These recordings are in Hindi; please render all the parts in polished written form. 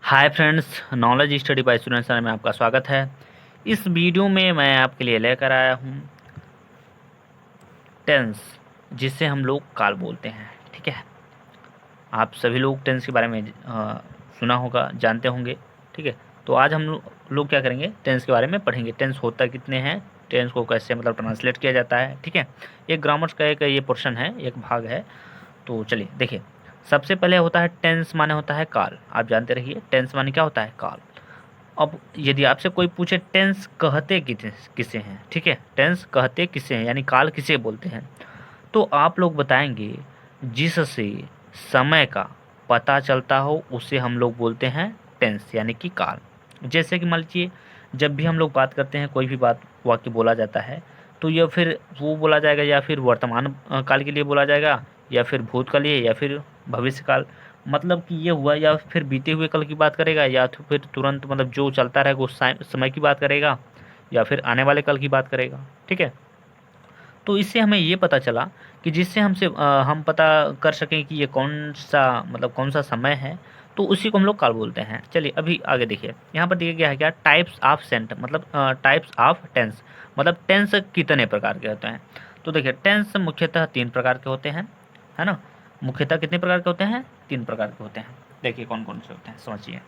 Hi friends, knowledge study bye students channel में आपका स्वागत है। इस वीडियो में मैं आपके लिए लेकर आया हूँ टेंस, जिसे हम लोग काल बोलते हैं। ठीक है, आप सभी लोग टेंस के बारे में सुना होगा, जानते होंगे। ठीक है, तो आज हम लोग क्या करेंगे, टेंस के बारे में पढ़ेंगे। टेंस होता कितने हैं, टेंस को कैसे मतलब ट्रांसलेट किया जाता है। ठीक है, एक ग्रामर का एक ये पोर्शन है, एक भाग है। तो चलिए देखिए, सबसे पहले होता है टेंस, माने होता है काल। आप जानते रहिए टेंस माने क्या होता है, काल। अब यदि आपसे कोई पूछे टेंस कहते किसे हैं, ठीक है, टेंस कहते किसे हैं यानी काल किसे बोलते हैं, तो आप लोग बताएंगे जिससे समय का पता चलता हो उसे हम लोग बोलते हैं टेंस यानी कि काल। जैसे कि मान लीजिए, जब भी हम लोग बात करते हैं, कोई भी बात वाक्य बोला जाता है, तो यह फिर वो बोला जाएगा या फिर वर्तमान काल के लिए बोला जाएगा, या फिर भूत के लिए, या फिर भविष्य काल। मतलब कि ये हुआ, या फिर बीते हुए कल की बात करेगा, या तो फिर तुरंत मतलब जो चलता रहेगा उस समय की बात करेगा, या फिर आने वाले कल की बात करेगा। ठीक है, तो इससे हमें ये पता चला कि जिससे हम पता कर सकें कि ये कौन सा मतलब कौन सा समय है, तो उसी को हम लोग काल बोलते हैं। चलिए अभी आगे देखिए, यहाँ पर दिया गया है क्या, टाइप्स ऑफ सेंट, मतलब टाइप्स ऑफ टेंस, मतलब टेंस कितने प्रकार के होते हैं। तो देखिए, टेंस मुख्यतः 3 प्रकार के होते हैं, है ना। मुख्यतः कितने प्रकार के होते हैं, 3 प्रकार के होते हैं। देखिए कौन कौन से होते हैं, समझिए।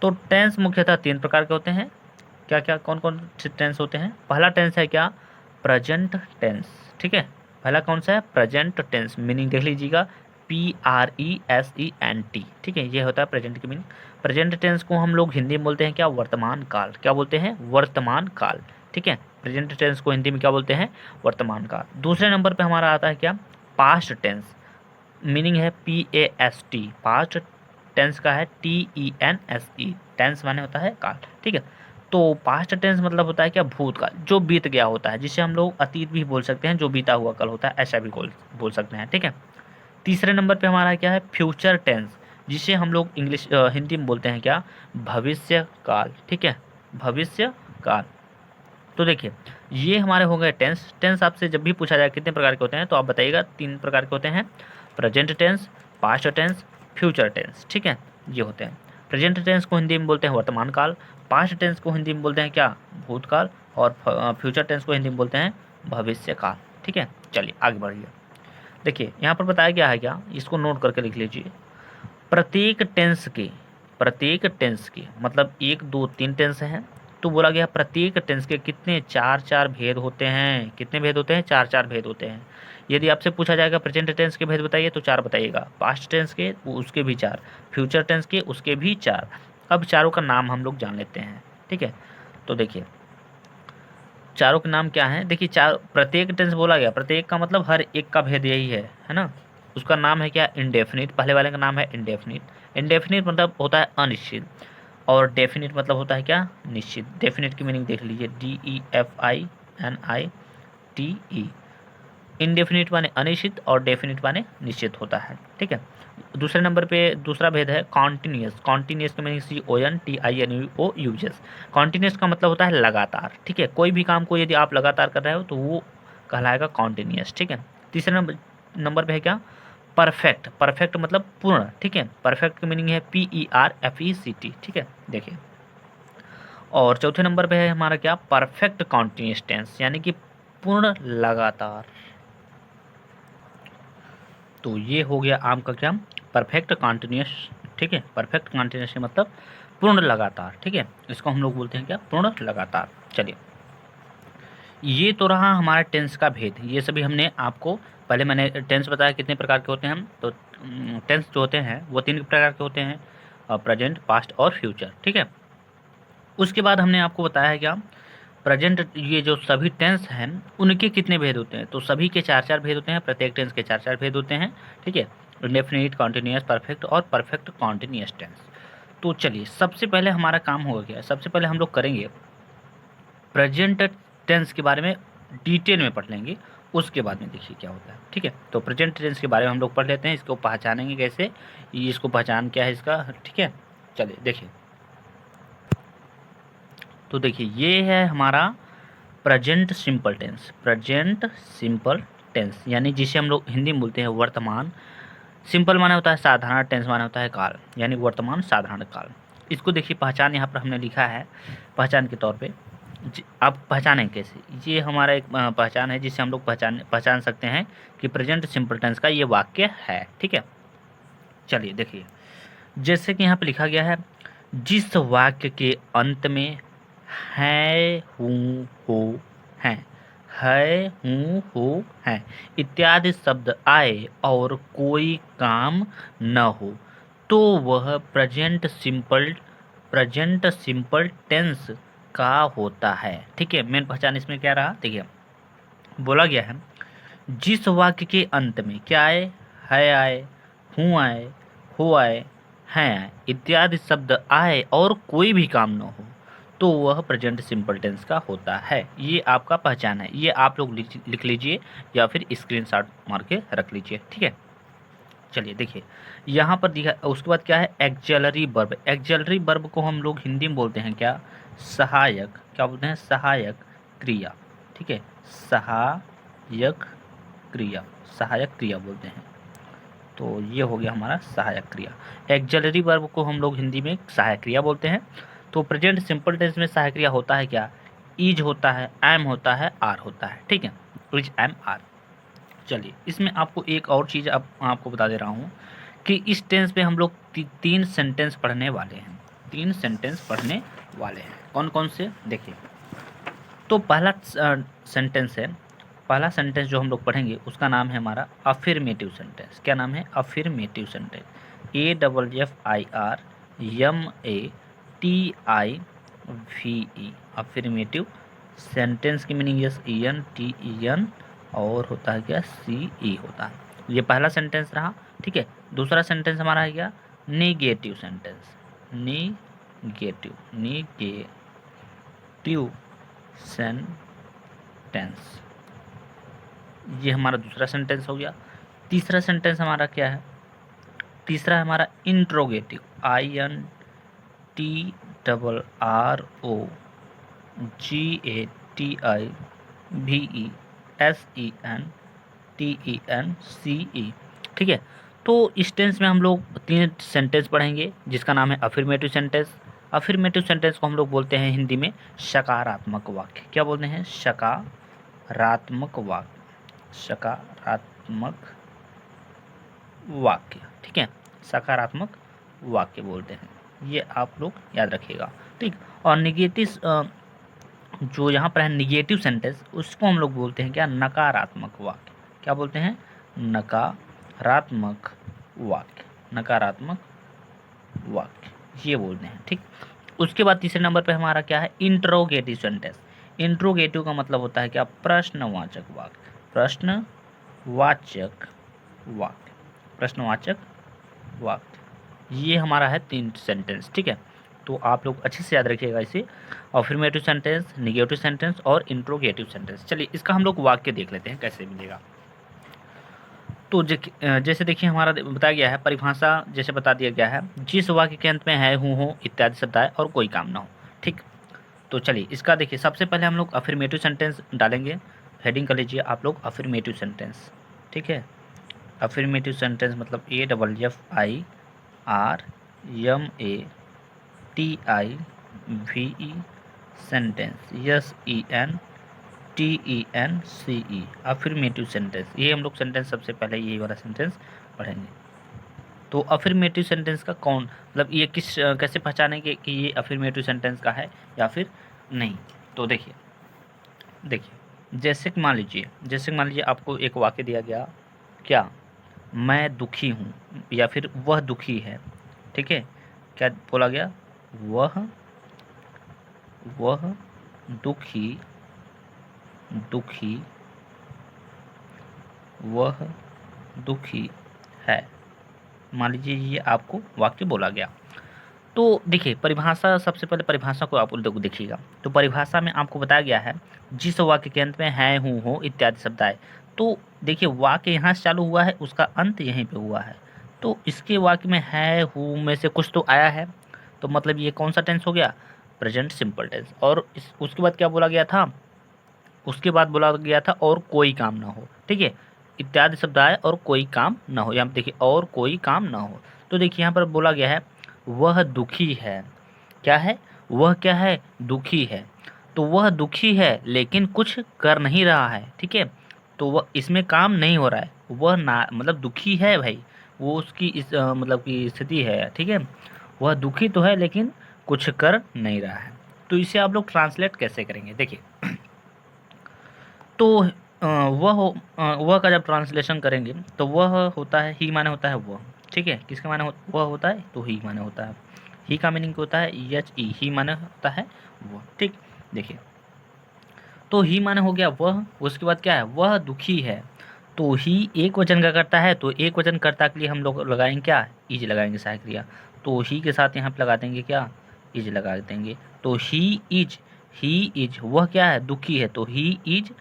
तो टेंस मुख्यतः 3 प्रकार के होते हैं। क्या क्या कौन कौन से टेंस होते हैं। पहला टेंस है क्या, प्रेजेंट टेंस। ठीक है, पहला कौन सा है, प्रेजेंट टेंस। मीनिंग देख लीजिएगा, PRESENT। ठीक है, ये होता है प्रेजेंट की मीनिंग। प्रेजेंट टेंस को हम लोग हिंदी में बोलते हैं क्या, वर्तमान काल। क्या बोलते हैं, वर्तमान काल। ठीक है, प्रेजेंट टेंस को हिंदी में क्या बोलते हैं, वर्तमान काल। दूसरे नंबर पे हमारा आता है क्या, पास्ट टेंस। मीनिंग है PAST। पास्ट टेंस का है TENSE। टेंस माने होता है काल। ठीक है, तो पास्ट टेंस मतलब होता है क्या, भूतकाल, जो बीत गया होता है, जिसे हम लोग अतीत भी बोल सकते हैं, जो बीता हुआ कल होता है, ऐसा भी बोल सकते हैं। ठीक है, तीसरे नंबर पे हमारा क्या है, फ्यूचर टेंस, जिसे हम लोग हिंदी में बोलते हैं क्या, भविष्य काल। ठीक है, भविष्य काल। तो देखिए, ये हमारे हो गए टेंस। टेंस आपसे जब भी पूछा जाए कितने प्रकार के होते हैं, तो आप बताइएगा 3 प्रकार के होते हैं, present tense, past tense, future tense. ठीक है, ये होते हैं। प्रेजेंट टेंस को हिंदी में बोलते हैं वर्तमान काल, पास्ट टेंस को हिंदी में बोलते हैं क्या, भूतकाल, और फ्यूचर टेंस को हिंदी में बोलते हैं भविष्य काल। ठीक है, चलिए आगे बढ़िए। देखिए यहाँ पर बताया गया है क्या, इसको नोट करके लिख लीजिए। प्रत्येक टेंस के, प्रत्येक टेंस के मतलब 1 2 3 टेंस हैं, तो बोला गया प्रत्येक टेंस के कितने, 4 4 भेद होते हैं। कितने भेद होते हैं, 4 4 भेद होते हैं। यदि आपसे पूछा जाएगा प्रेजेंट टेंस के भेद बताइए, तो 4 बताइएगा। पास्ट टेंस के उसके भी 4, फ्यूचर टेंस के उसके भी 4। अब चारों का नाम हम लोग जान लेते हैं। ठीक है, तो देखिए चारों के नाम क्या हैं। देखिए चार, प्रत्येक टेंस बोला गया, प्रत्येक का मतलब हर एक का भेद यही है ना। उसका नाम है क्या, इंडेफिनिट। पहले वाले का नाम है इंडेफिनिट। इंडेफिनिट मतलब होता है अनिश्चित, और डेफिनिट मतलब होता है क्या, निश्चित। डेफिनिट की मीनिंग देख लीजिए, DEFINITE। इनडेफिनिट माने अनिश्चित, और डेफिनिट माने निश्चित होता है। ठीक है, दूसरे नंबर पे दूसरा भेद है कॉन्टिन्यूस। कॉन्टिन्यूस का मीनिंग CONTINUOUS। कॉन्टिन्यूस का मतलब होता है लगातार। ठीक है, कोई भी काम को यदि आप लगातार कर रहे हो तो वो कहलाएगा कॉन्टिन्यूस। ठीक है, तीसरे नंबर पे है क्या, परफेक्ट। परफेक्ट मतलब पूर्ण। ठीक है, परफेक्ट की मीनिंग है PERFECT। ठीक है, देखिए। और चौथे नंबर पे है हमारा क्या, परफेक्ट कॉन्टिन्यूस टेंस, यानी कि पूर्ण लगातार। तो ये हो गया आपका क्या, परफेक्ट कॉन्टिन्यूस। ठीक है, परफेक्ट कॉन्टिन्यूस मतलब पूर्ण लगातार। ठीक है, इसको हम लोग बोलते हैं क्या, पूर्ण लगातार। चलिए, ये तो रहा हमारा टेंस का भेद। ये सभी हमने आपको, पहले मैंने टेंस बताया कितने प्रकार के होते हैं हम, तो टेंस जो होते हैं वो 3 प्रकार के होते हैं, प्रेजेंट, पास्ट और फ्यूचर। ठीक है, उसके बाद हमने आपको बताया क्या, प्रेजेंट, ये जो सभी टेंस हैं उनके कितने भेद होते हैं, तो सभी के 4 4 भेद होते हैं। प्रत्येक टेंस के 4 4 भेद होते हैं। ठीक है, इंडेफिनिट, कॉन्टिन्यूस, परफेक्ट और परफेक्ट कॉन्टिन्यूस टेंस। तो चलिए सबसे पहले हमारा काम होगा क्या, सबसे पहले हम लोग करेंगे प्रेजेंट टेंस के बारे में डिटेल में पढ़ लेंगे, उसके बाद में देखिए क्या होता है। ठीक है, तो प्रेजेंट टेंस के बारे में हम लोग पढ़ लेते हैं, इसको पहचानेंगे कैसे, इसको पहचान क्या है इसका। ठीक है, चलिए देखिए। तो देखिए ये है हमारा present simple tense. Present simple tense यानी जिसे हम लोग हिंदी में बोलते हैं वर्तमान सिंपल माने होता है साधारण, टेंस माने होता है काल, यानी वर्तमान साधारण काल। इसको देखिए पहचान यहाँ पर हमने लिखा है पहचान के तौर पे। आप पहचानें कैसे, ये हमारा एक पहचान है जिससे हम लोग पहचान सकते हैं कि प्रेजेंट सिंपल टेंस का ये वाक्य है। ठीक है, चलिए देखिए, जैसे कि यहाँ पे लिखा गया है, जिस वाक्य के अंत में है, हूँ, हो, हैं, है, हूँ, हो, हैं इत्यादि शब्द आए और कोई काम न हो, तो वह प्रेजेंट सिंपल टेंस का होता है। ठीक है, मेन पहचान इसमें क्या रहा, देखिए बोला गया है जिस वाक्य के अंत में क्या आए, है आए, हूँ आए, हो आए, हैं आए इत्यादि शब्द आए और कोई भी काम न हो, तो वह प्रेजेंट सिंपल टेंस का होता है। ये आपका पहचान है, ये आप लोग लिख लीजिए या फिर स्क्रीनशॉट मार के रख लीजिए। ठीक है, चलिए देखिए यहाँ पर दिखा, उसके बाद क्या है, एक्जेलरी वर्ब। एक्जेलरी वर्ब को हम लोग हिंदी में बोलते हैं क्या, सहायक, क्या बोलते हैं, सहायक क्रिया। ठीक है, सहायक क्रिया, सहायक क्रिया बोलते हैं। तो ये हो गया हमारा सहायक क्रिया। एक्जेलरी वर्ब को हम लोग हिंदी में सहायक क्रिया बोलते हैं। तो प्रेजेंट सिंपल टेंस में सहायक क्रिया होता है क्या, इज होता है, एम होता है, आर होता है। ठीक है, इज, एम, आर। चलिए इसमें आपको एक और चीज़ आपको बता दे रहा हूँ कि इस टेंस पे हम लोग 3 सेंटेंस पढ़ने वाले हैं। 3 सेंटेंस पढ़ने वाले हैं, कौन कौन से, देखिए। तो पहला सेंटेंस है, पहला सेंटेंस जो हम लोग पढ़ेंगे उसका नाम है हमारा अफर्मेटिव सेंटेंस। क्या नाम है, affirmative sentence. AFFIRMATIVE, affirmative sentence की मीनिंग यस, ENTEN और होता है क्या, CE होता है। ये पहला सेंटेंस रहा। ठीक है, दूसरा सेंटेंस हमारा है क्या, निगेटिव सेंटेंस। निगेटिव सेंटेंस, ये हमारा दूसरा सेंटेंस हो गया। तीसरा सेंटेंस हमारा क्या है, तीसरा है हमारा इंट्रोगेटिव, INTROGATIVESENTENCE। ठीक है, तो इस टेंस में हम लोग 3 सेंटेंस पढ़ेंगे जिसका नाम है अफर्मेटिव सेंटेंस। अफर्मेटिव सेंटेंस को हम लोग बोलते हैं हिंदी में सकारात्मक वाक्य। क्या बोलते हैं, सकारात्मक वाक्य, सकारात्मक वाक्य। ठीक है, सकारात्मक वाक्य बोलते हैं, ये आप लोग याद रखिएगा। ठीक, और निगेटिव जो यहाँ पर है निगेटिव सेंटेंस, उसको हम लोग बोलते हैं क्या, नकारात्मक वाक्य। क्या बोलते हैं, नकारात्मक वाक्य, नकारात्मक वाक्य ये बोलते हैं। ठीक, उसके बाद तीसरे नंबर पे हमारा क्या है, इंट्रोगेटिव सेंटेंस। इंट्रोगेटिव का मतलब होता है क्या, प्रश्नवाचक वाक्य, प्रश्नवाचक वाक्य, प्रश्नवाचक वाक्य। ये हमारा है 3 सेंटेंस। ठीक है, तो आप लोग अच्छे से याद रखिएगा इसे, अफर्मेटिव सेंटेंस, निगेटिव सेंटेंस और इंट्रोगेटिव सेंटेंस। चलिए इसका हम लोग वाक्य देख लेते हैं कैसे मिलेगा। तो जैसे देखिए हमारा बताया गया है, परिभाषा जैसे बता दिया गया है, जिस वाक्य के अंत में है, हूँ, हो इत्यादि शब्द आए और कोई काम ना हो। ठीक, तो चलिए इसका देखिए, सबसे पहले हम लोग अफर्मेटिव सेंटेंस डालेंगे। हेडिंग कर लीजिए आप लोग, अफर्मेटिव सेंटेंस। ठीक है, अफर्मेटिव सेंटेंस मतलब AFFIRMATIVE sentence, SENTENCE, affirmative sentence. ये हम लोग सेंटेंस सबसे पहले यही वाला सेंटेंस पढ़ेंगे। तो अफर्मेटिव सेंटेंस का कौन, मतलब ये कैसे पहचानेंगे कि ये अफर्मेटिव सेंटेंस का है या फिर नहीं। तो देखिए जैसे कि मान लीजिए आपको एक वाक्य दिया गया, क्या, मैं दुखी हूँ, या फिर वह दुखी है। ठीक है, क्या बोला गया, वह दुखी, वह दुखी है। मान लीजिए ये आपको वाक्य बोला गया। तो देखिए परिभाषा, सबसे पहले परिभाषा को आप लोग देखिएगा। तो परिभाषा में आपको बताया गया है, जिस वाक्य के अंत में है, हूँ, हो इत्यादि शब्द आए। तो देखिए वाक्य यहाँ से चालू हुआ है, उसका अंत यहीं पे हुआ है। तो इसके वाक्य में है, हूँ में से कुछ तो आया है, तो मतलब ये कौन सा टेंस हो गया, प्रेजेंट सिंपल टेंस। और उसके बाद क्या बोला गया था, उसके बाद बोला गया था और कोई काम ना हो। ठीक है, इत्यादि शब्द आए और कोई काम ना हो, यहाँ पे देखिए और कोई काम ना हो। तो देखिए यहाँ पर बोला गया है वह दुखी है। क्या है? वह क्या है? दुखी है। तो वह दुखी है लेकिन कुछ कर नहीं रहा है, ठीक है। तो वह इसमें काम नहीं हो रहा है, वह ना मतलब दुखी है भाई, वो उसकी इस मतलब की स्थिति है, ठीक है। वह दुखी तो है लेकिन कुछ कर नहीं रहा है। तो इसे आप लोग ट्रांसलेट कैसे करेंगे? देखिए तो वह का जब ट्रांसलेशन करेंगे तो वह होता है, ही माने होता है वह, ठीक है। किसका माने वह होता है? तो ही माने होता है। ही का मीनिंग होता है एच ई, ही माने होता है वह, ठीक। देखिए तो ही माने हो गया वह, उसके बाद क्या है? वह दुखी है। तो ही एक वचन का करता है, तो एक वचन कर्ता के लिए हम लोग लगाएंगे क्या? इज लगाएंगे सहायक क्रिया। तो ही के साथ यहाँ पे लगा देंगे क्या? इज लगा देंगे। तो ही इज वह क्या है? दुखी है। तो ही इज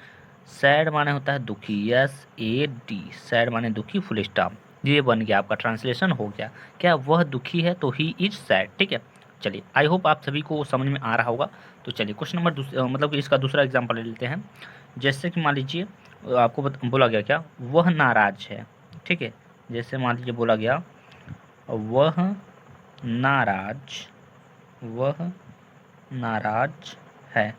सैड माने होता है दुखी, एस ए डी, सैड माने दुखी, फुल स्टॉप। ये बन गया आपका ट्रांसलेशन हो गया। क्या? वह दुखी है तो ही इज सैड, ठीक है। चलिए आई होप आप सभी को समझ में आ रहा होगा। तो चलिए क्वेश्चन नंबर मतलब इसका दूसरा एग्जाम्पल ले लेते हैं। जैसे कि मान लीजिए आपको बोला गया क्या? वह नाराज है, ठीक है। जैसे मान लीजिए बोला गया वह नाराज है,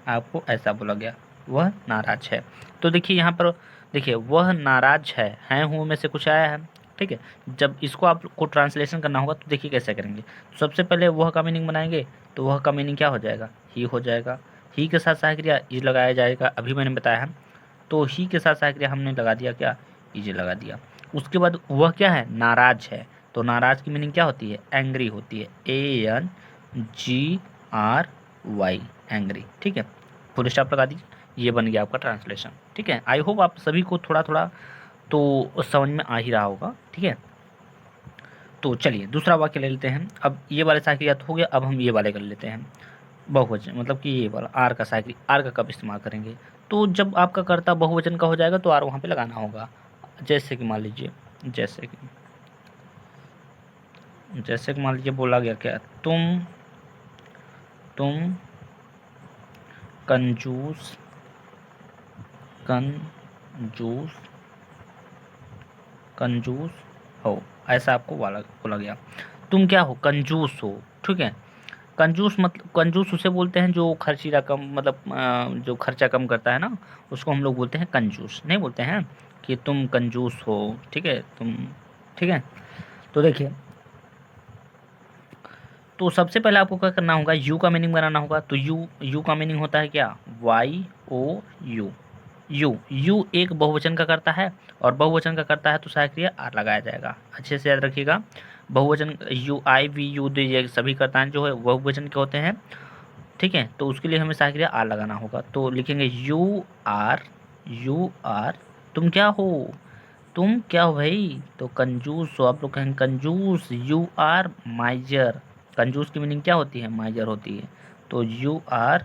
आपको ऐसा बोला गया वह नाराज है। तो देखिए यहाँ पर देखिए वह नाराज है हूँ में से कुछ आया है, ठीक है। जब इसको आपको ट्रांसलेशन करना होगा तो देखिए कैसे करेंगे। तो सबसे पहले वह का मीनिंग बनाएंगे, तो वह का मीनिंग क्या हो जाएगा? ही हो जाएगा। ही के साथ सहायक क्रिया इज लगाया जाएगा, अभी मैंने बताया है। तो ही के साथ सहायक क्रिया हमने लगा दिया क्या? इज लगा दिया। उसके बाद वह क्या है? नाराज है। तो नाराज की मीनिंग क्या होती है? एंग्री होती है, ANGRY, एंग्री, ठीक है। फुल स्टॉप लगा दीजिए। ये बन गया आपका ट्रांसलेशन, ठीक है। आई होप आप सभी को थोड़ा थोड़ा तो समझ में आ ही रहा होगा, ठीक है। तो चलिए दूसरा वाक्य ले लेते हैं। अब ये वाले सहायक क्रिया तो हो गया, अब हम ये वाले कर लेते हैं बहुवचन, मतलब कि ये वाला आर का सहायक क्रिया। आर का कब इस्तेमाल करेंगे? तो जब आपका कर्ता बहुवचन का हो जाएगा तो आर वहाँ पे लगाना होगा। जैसे कि मान लीजिए मान लीजिए बोला गया क्या? तुम कंजूस हो, ऐसा आपको बोला गया। तुम क्या हो? कंजूस हो, ठीक है। कंजूस मतलब कंजूस उसे बोलते हैं जो खर्चीला कम, मतलब जो खर्चा कम करता है ना, उसको हम लोग बोलते हैं कंजूस। नहीं बोलते हैं कि तुम कंजूस हो, ठीक है, तुम, ठीक है। तो देखिए तो सबसे पहले आपको क्या करना होगा? यू का मीनिंग बनाना होगा। तो यू का मीनिंग होता है क्या? YOU, यू एक बहुवचन का करता है, और बहुवचन का करता है तो सहायक क्रिया आर लगाया जाएगा। अच्छे से याद रखिएगा। बहुवचन YV UD ये सभी कर्ताएं जो है बहुवचन के होते हैं, ठीक है। तो उसके लिए हमें सहायक क्रिया आर लगाना होगा। तो लिखेंगे यू आर, तुम क्या हो? तुम क्या हो भाई? तो कंजूस हो। आप लोग कहेंगे कंजूस, यू आर माइजर। कंजूस की मीनिंग क्या होती है? माइजर होती है। तो URMISER,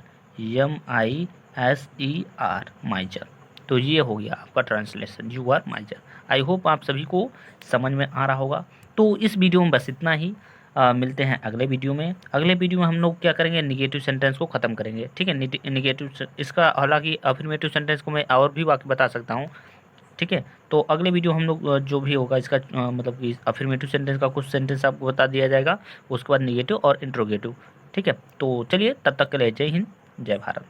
माइजर। तो ये हो गया आपका translation, you are miser. I hope आप सभी को समझ में आ रहा होगा। तो इस वीडियो में बस इतना ही। मिलते हैं अगले वीडियो में। अगले वीडियो में हम लोग क्या करेंगे? निगेटिव सेंटेंस को ख़त्म करेंगे, ठीक है। निगेटिव इसका, हालांकि अफर्मेटिव सेंटेंस को मैं और भी वाक्य बता सकता हूँ, ठीक है। तो अगले वीडियो हम लोग जो भी होगा इसका मतलब कि अफर्मेटिव सेंटेंस का कुछ सेंटेंस आपको बता दिया जाएगा, उसके बाद निगेटिव और इंट्रोगेटिव, ठीक है। तो चलिए तब तक के लिए जय हिंद, जय भारत।